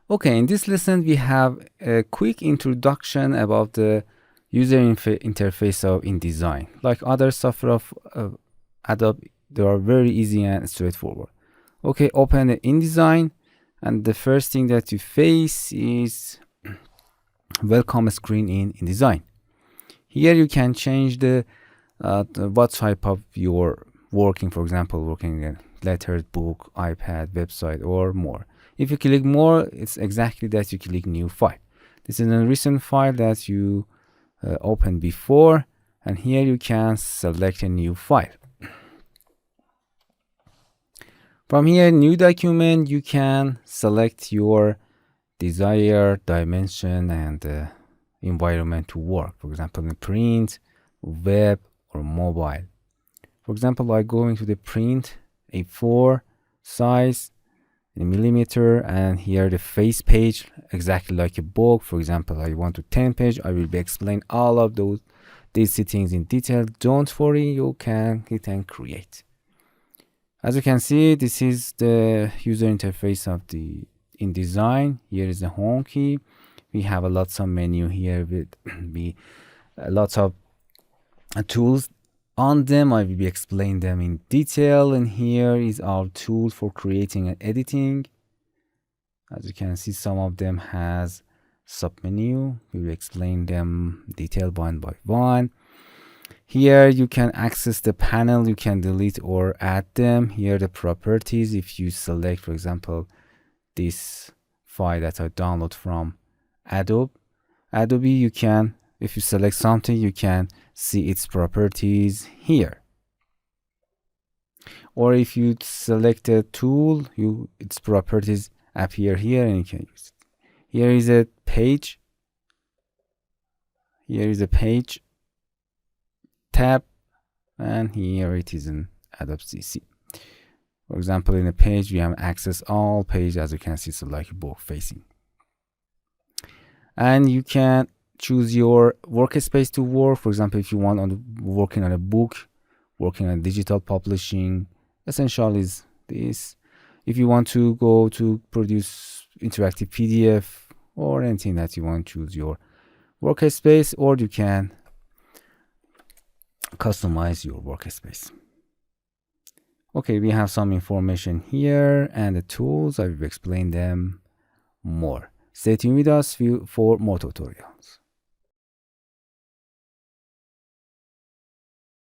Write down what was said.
Okay, in this lesson, we have a quick introduction about the user interface of InDesign. Like other software of Adobe, they are very easy and straightforward. Okay, open the InDesign, and the first thing that you face is welcome screen in InDesign. Here you can change the what type of your working, for example, working in letters, book, iPad, website, or more. If you click more, it's exactly that you click new file. This is a recent file that you opened before, and here you can select a new file. From here, new document, you can select your desired dimension and environment to work. For example, in print, web, or mobile. For example, I go into the print A4 size in millimeter, and here the face page, exactly like a book. For example, I want to 10 page. I will be explain all of these settings in detail. Don't worry, you can hit and create. As you can see, this is the user interface of the InDesign. Here is the home key. We have a lots of menu here with lots of tools on them. I will be explain them in detail, and here is our tool for creating and editing. As you can see, some of them has submenu. We will explain them detail one by one. Here you can access the panel, you can delete or add them. Here the properties, if you select, for example, this file that I download from Adobe, you can, if you select something, you can see its properties here. Or if you select a tool, its properties appear here and you can use it. Here is a page. Here is a page tab, and here it is in Adobe CC. For example, in a page, we have access all page. As you can see, it's like book facing. And you can choose your workspace to work. For example, if you want working on a book, working on digital publishing, essential is this. If you want to go to produce interactive PDF or anything that you want, choose your workspace, or you can customize your workspace. Okay, we have some information here and the tools. I will explain them more. Stay tuned with us for more tutorials.